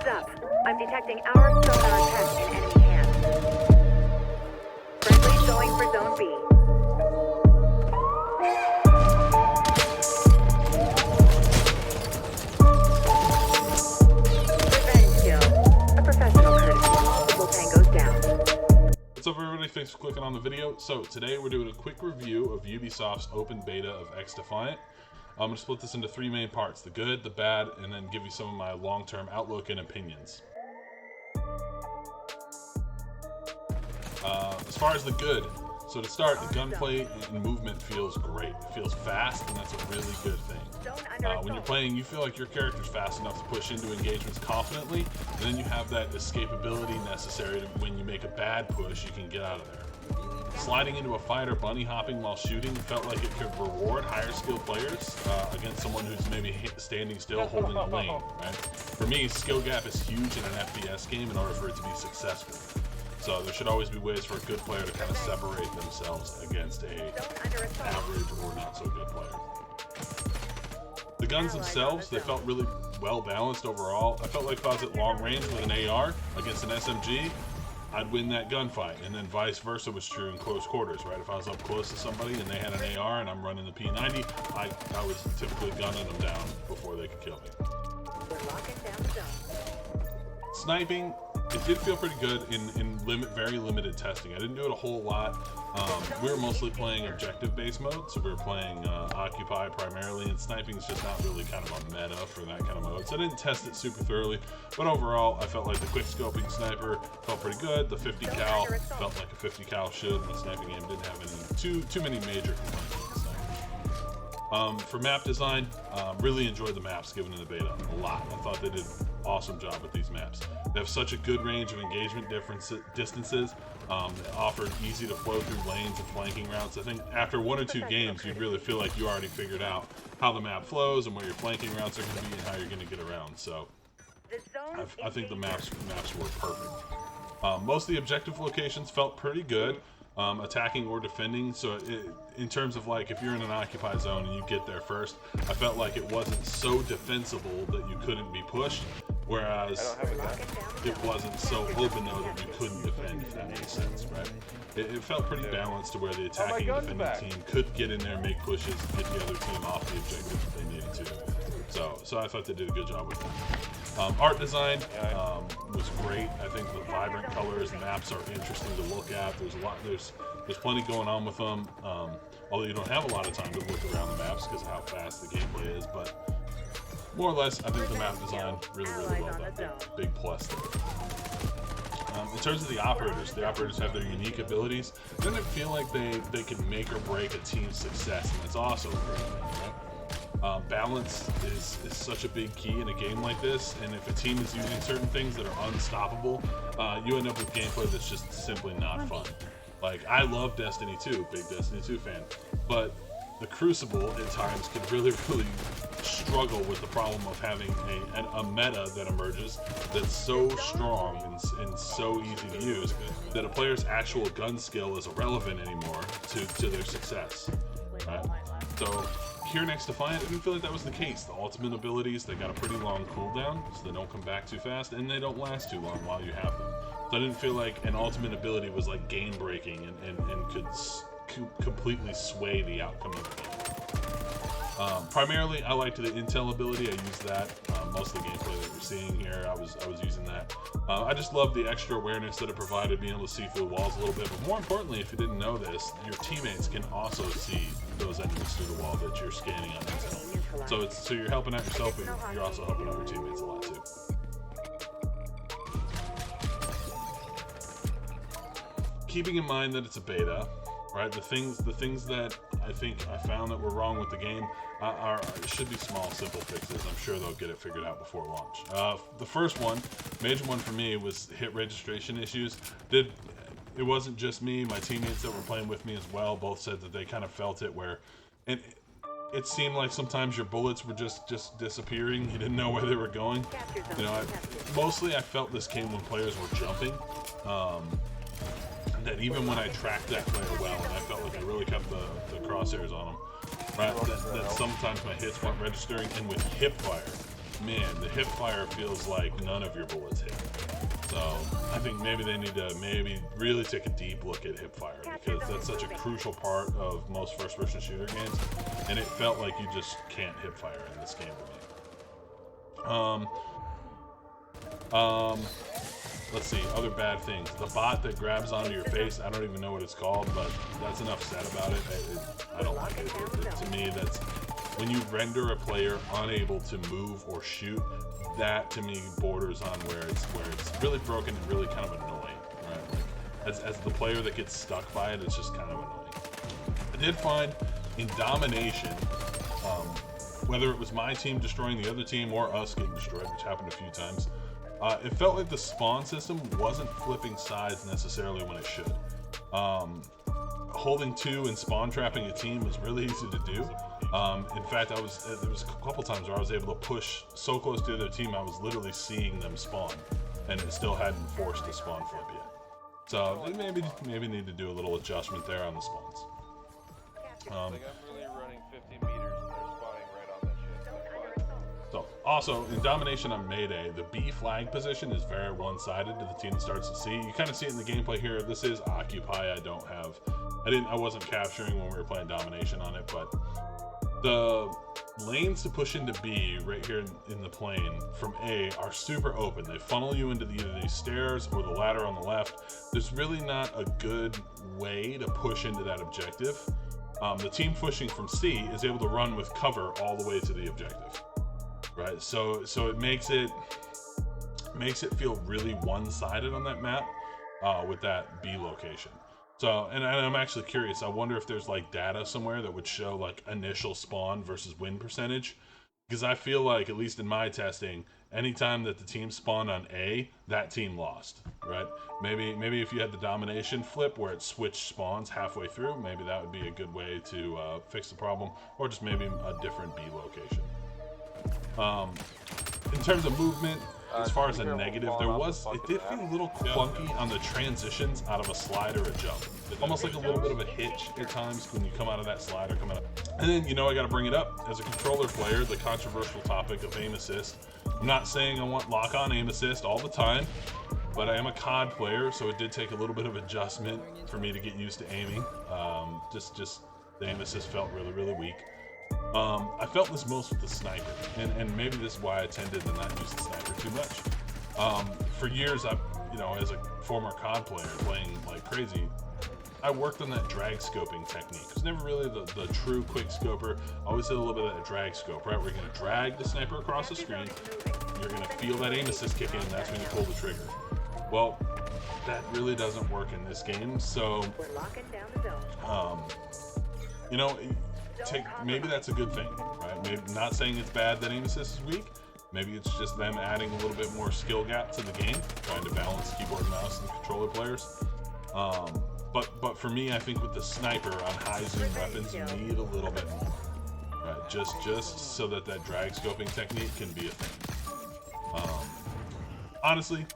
Up. I'm detecting our sonar test in enemy hands. Friendly going for Zone B. Revenge kill. A professional courtesy. Multiple tangos down. What's up, everybody? Thanks for clicking on the video. So today we're doing a quick review of Ubisoft's open beta of XDefiant. I'm going to split this into three main parts: the good, the bad, and then give you some of my long-term outlook and opinions. As far as the good, so to start, the gunplay and movement feels great. It feels fast, and that's a really good thing. When you're playing, you feel like your character's fast enough to push into engagements confidently, and then you have that escapability necessary to, when you make a bad push, you can get out of there. Sliding into a fight or bunny hopping while shooting felt like it could reward higher skilled players against someone who's maybe standing still holding a lane, right? For me, skill gap is huge in an FPS game in order for it to be successful. So there should always be ways for a good player to kind of separate themselves against a average or not so good player. The guns themselves, they felt really well balanced overall. I felt like if I was at long range with an AR against an SMG, I'd win that gunfight, and then vice versa was true in close quarters, right? If I was up close to somebody and they had an AR and I'm running the P90, I was typically gunning them down before they could kill me. Sniping, it did feel pretty good in very limited testing. I didn't do it a whole lot. We were mostly playing objective-based mode, so we were playing Occupy primarily, and sniping is just not really kind of a meta for that kind of mode. So I didn't test it super thoroughly, but overall, I felt like the quick scoping sniper felt pretty good. The 50 cal felt like a 50 cal should. My sniping game didn't have any too many major complaints with the sniper. For map design, really enjoyed the maps given in the beta a lot. I thought they did an awesome job with these maps. They have such a good range of engagement distances. They offered easy to flow through lanes and flanking routes. I think after one or two games, you'd really feel like you already figured out how the map flows and where your flanking routes are going to be and how you're going to get around. So I think the maps were perfect. Most of the objective locations felt pretty good. Attacking or defending, so in terms of like if you're in an occupied zone and you get there first, I felt like it wasn't so defensible that you couldn't be pushed, whereas it wasn't so open though that you couldn't defend, if that makes sense, right? It felt pretty balanced to where the attacking and defending team could get in there, make pushes, get the other team off the objective if they needed to. So I thought they did a good job with that. Art design was great. I think the vibrant colors, maps are interesting to look at. There's plenty going on with them. Although you don't have a lot of time to look around the maps because of how fast the gameplay is, but more or less, I think the map design really well done. Big plus there. In terms of the operators have their unique abilities. It doesn't feel like they can make or break a team's success, and that's also a great thing, right? Balance is such a big key in a game like this, and if a team is using certain things that are unstoppable, you end up with gameplay that's just simply not fun. Like, I love Destiny 2, big Destiny 2 fan, but the Crucible at times can really struggle with the problem of having a meta that emerges that's so strong and so easy to use that a player's actual gun skill is irrelevant anymore to their success, right? So here in XDefiant, I didn't feel like that was the case. The ultimate abilities, they got a pretty long cooldown, so they don't come back too fast, and they don't last too long while you have them. So I didn't feel like an ultimate ability was like game breaking and could completely sway the outcome of the game. Primarily, I liked the intel ability. I used that. Most of the gameplay that we're seeing here, I was using that. I just love the extra awareness that it provided, being able to see through the walls a little bit. But more importantly, if you didn't know this, your teammates can also see those enemies through the wall that you're scanning on intel. So you're helping out yourself, but you're also helping out your teammates a lot too. Keeping in mind that it's a beta, right? The things that I think I found that were wrong with the game should be small, simple fixes. I'm sure they'll get it figured out before launch. The first one, major one for me, was hit registration issues. It wasn't just me. My teammates that were playing with me as well both said that they kind of felt it where, and it seemed like sometimes your bullets were just disappearing. You didn't know where they were going. You know, mostly I felt this came when players were jumping. That even when I tracked that player well, and I felt like I really kept the crosshairs on him, right? That sometimes my hits weren't registering, and with hip fire, man, the hip fire feels like none of your bullets hit. So I think maybe they need to really take a deep look at hip fire, because that's such a crucial part of most first-person shooter games, and it felt like you just can't hip fire in this game to me. Let's see, other bad things. The bot that grabs onto your face, I don't even know what it's called, but that's enough said about it. I don't like it. To me, that's when you render a player unable to move or shoot, that to me borders on where it's really broken and really kind of annoying, right? Like, as the player that gets stuck by it, it's just kind of annoying. I did find in domination, whether it was my team destroying the other team or us getting destroyed, which happened a few times, it felt like the spawn system wasn't flipping sides necessarily when it should. Holding 2 and spawn trapping a team was really easy to do. In fact, there was a couple times where I was able to push so close to the other team, I was literally seeing them spawn, and it still hadn't forced a spawn flip yet. So they maybe need to do a little adjustment there on the spawns. Like I'm really running 50 meters and they're spawning right on that shit. That's fine. So also in domination on Mayday, the B flag position is very one-sided to the team that starts to C. You kind of see it in the gameplay here. This is Occupy. I wasn't capturing when we were playing domination on it, but the lanes to push into B right here in the plane from A are super open. They funnel you into either these stairs or the ladder on the left. There's really not a good way to push into that objective. The team pushing from C is able to run with cover all the way to the objective, right? So it makes it feel really one-sided on that map with that B location. So, and I'm actually curious. I wonder if there's like data somewhere that would show like initial spawn versus win percentage, because I feel like, at least in my testing, anytime that the team spawned on A, that team lost, right? Maybe if you had the domination flip where it switched spawns halfway through, maybe that would be a good way to fix the problem, or just maybe a different B location. In terms of movement, as far as a negative, it did feel a little clunky on the transitions out of a slide or a jump. Almost like a little bit of a hitch at times when you come out of that slide or come out. And then, I got to bring it up. As a controller player, the controversial topic of aim assist. I'm not saying I want lock-on aim assist all the time, but I am a COD player, so it did take a little bit of adjustment for me to get used to aiming. Just the aim assist felt really, really weak. I felt this most with the sniper, and maybe this is why I tended to not use the sniper too much. For years, as a former COD player playing like crazy, I worked on that drag scoping technique. It was never really the true quick scoper. I always did a little bit of that drag scope, right? We're going to drag the sniper across the screen. You're going to feel that aim assist kick in, and that's when you pull the trigger. Well, that really doesn't work in this game, so, maybe that's a good thing, right? Maybe not saying it's bad that aim assist is weak. Maybe it's just them adding a little bit more skill gap to the game, trying to balance keyboard, mouse, and controller players. But for me, I think with the sniper on high zoom weapons, you need a little bit more, right? Just so that drag scoping technique can be a thing. Honestly,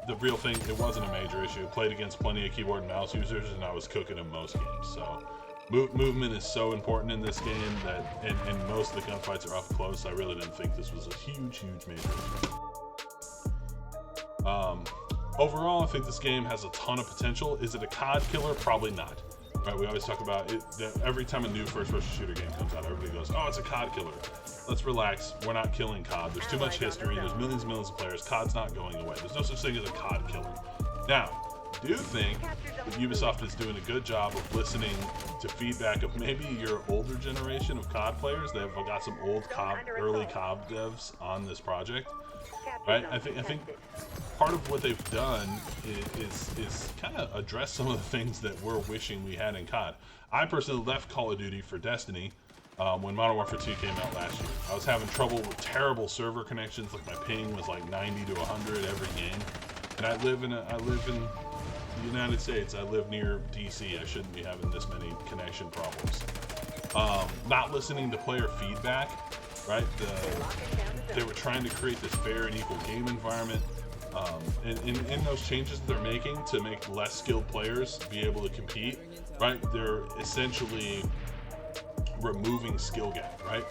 the real thing, it wasn't a major issue. Played against plenty of keyboard and mouse users, and I was cooking in most games. So movement is so important in this game that, and most of the gunfights are up close. I really didn't think this was a huge major issue. Overall, I think this game has a ton of potential. Is it a COD killer? Probably not. Right? We always talk about it. Every time a new first-person shooter game comes out, everybody goes, "Oh, it's a COD killer." Let's relax. We're not killing COD. There's too much history. There's millions and millions of players. COD's not going away. There's no such thing as a COD killer. Now, I do think that Ubisoft is doing a good job of listening to feedback of maybe your older generation of COD players. They've got some old early COD devs on this project. Right? I think part of what they've done is kind of address some of the things that we're wishing we had in COD. I personally left Call of Duty for Destiny when Modern Warfare 2 came out last year. I was having trouble with terrible server connections. Like my ping was like 90 to 100 every game. And I live in the United States. I live near DC. I shouldn't be having this many connection problems. Not listening to player feedback, right? They were trying to create this fair and equal game environment. And in those changes that they're making to make less skilled players be able to compete, right? They're essentially removing skill gap, right?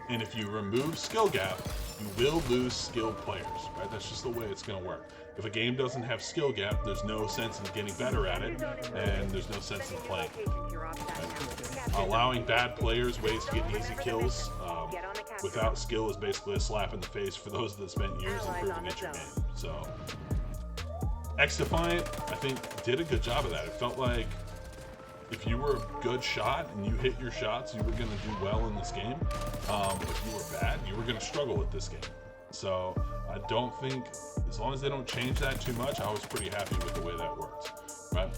And if you remove skill gap, you will lose skilled players, right? That's just the way it's going to work. If a game doesn't have skill gap, there's no sense in getting better at it, and there's no sense in playing. Right? Allowing bad players ways to get easy kills without skill is basically a slap in the face for those that spent years improving at your game. So, XDefiant, I think, did a good job of that. It felt like if you were a good shot and you hit your shots, you were going to do well in this game. If you were bad, you were going to struggle at this game. So I don't think, as long as they don't change that too much, I was pretty happy with the way that worked, right?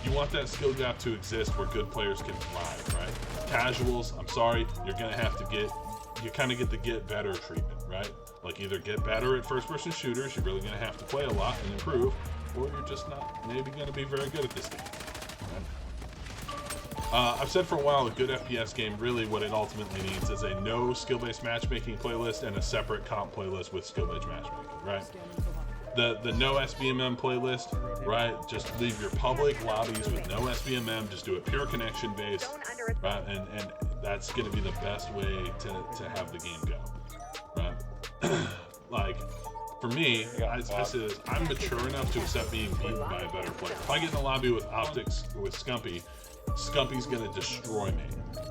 You want that skill gap to exist where good players can thrive, right? Casuals, I'm sorry, you're going to have to you kind of get the get better treatment, right? Like either get better at first-person shooters, you're really going to have to play a lot and improve, or you're just not maybe going to be very good at this game. I've said for a while, a good FPS game, really what it ultimately needs is a no skill-based matchmaking playlist and a separate comp playlist with skill-based matchmaking, right? The no SBMM playlist, right? Just leave your public lobbies with no SBMM, just do it pure connection based, right? And that's going to be the best way to have the game go, right? Like, for me, I said this, I'm mature enough to accept being beaten by a better player. If I get in a lobby with Optics or with Scumpy's gonna destroy me,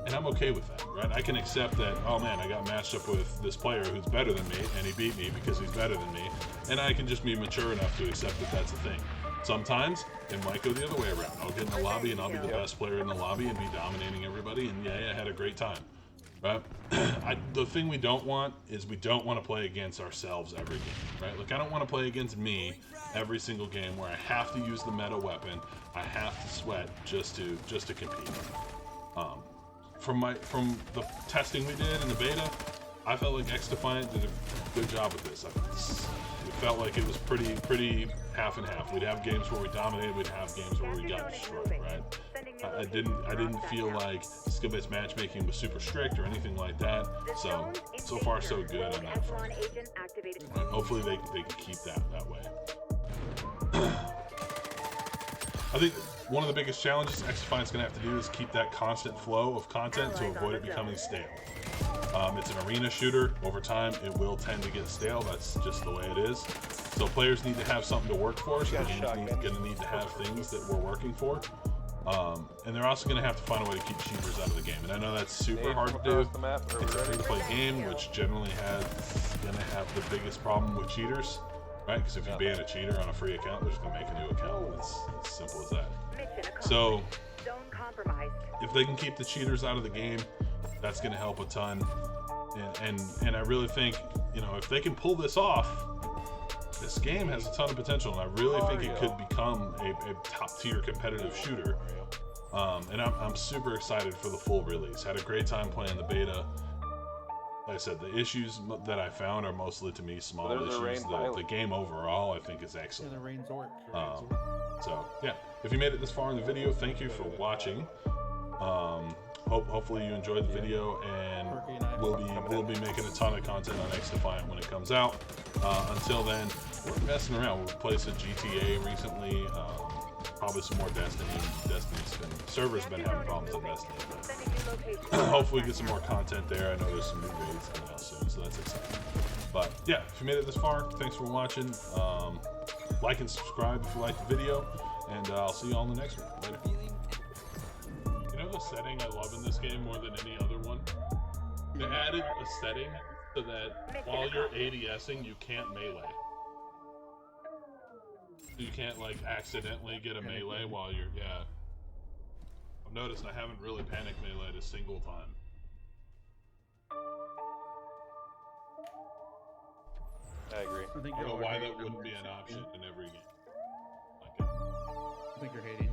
and I'm okay with that, right? I can accept that, oh man, I got matched up with this player who's better than me, and he beat me because he's better than me, and I can just be mature enough to accept that that's a thing. Sometimes it might go the other way around. I'll get in the lobby and I'll be the best player in the lobby and be dominating everybody, and yeah, I had a great time, right? The thing we don't want is we don't want to play against ourselves every game, right? Like, I don't want to play against me every single game where I have to use the meta weapon, I have to sweat just to compete. From the testing we did in the beta, I felt like XDefiant did a good job with this. It felt like it was pretty half and half. We'd have games where we dominated, we'd have games where we got destroyed, right? I didn't feel like skill-based matchmaking was super strict or anything like that. So far so good on that front. Right? Hopefully they can keep that way. I think one of the biggest challenges XDefiant's going to have to do is keep that constant flow of content to avoid it becoming stale. It's an arena shooter. Over time, it will tend to get stale. That's just the way it is. So players need to have something to work for. So the game's going to need to have things that we're working for. And they're also going to have to find a way to keep cheaters out of the game. And I know that's super hard to do. It's a free-to-play game, which generally going to have the biggest problem with cheaters. Right, because if you ban a cheater on a free account, they're just going to make a new account. It's as simple as that. So, if they can keep the cheaters out of the game, that's going to help a ton. And I really think, if they can pull this off, this game has a ton of potential, and I really think it could become a top-tier competitive shooter. And I'm super excited for the full release. Had a great time playing the beta. Like I said, the issues that I found are mostly, to me, small issues. The game overall, I think, is excellent. So, yeah. If you made it this far in the video, thank you for watching. Hopefully you enjoyed the video, and we'll be making a ton of content on XDefiant when it comes out. Until then, we're messing around. We've played some GTA recently. Probably some more Destiny. Server's been having problems with Destiny. But hopefully we get some more content there. I know there's some new raids coming out soon, so that's exciting. But yeah, if you made it this far, thanks for watching. Like and subscribe if you liked the video, and I'll see you all in the next one. Later. You know the setting I love in this game more than any other one? They added a setting so that while you're ADSing, you can't melee. You can't, like, accidentally get a melee while you're, I've noticed I haven't really panic melee'd a single time. I agree. I don't know why that wouldn't be an option in every game. I think you're hating.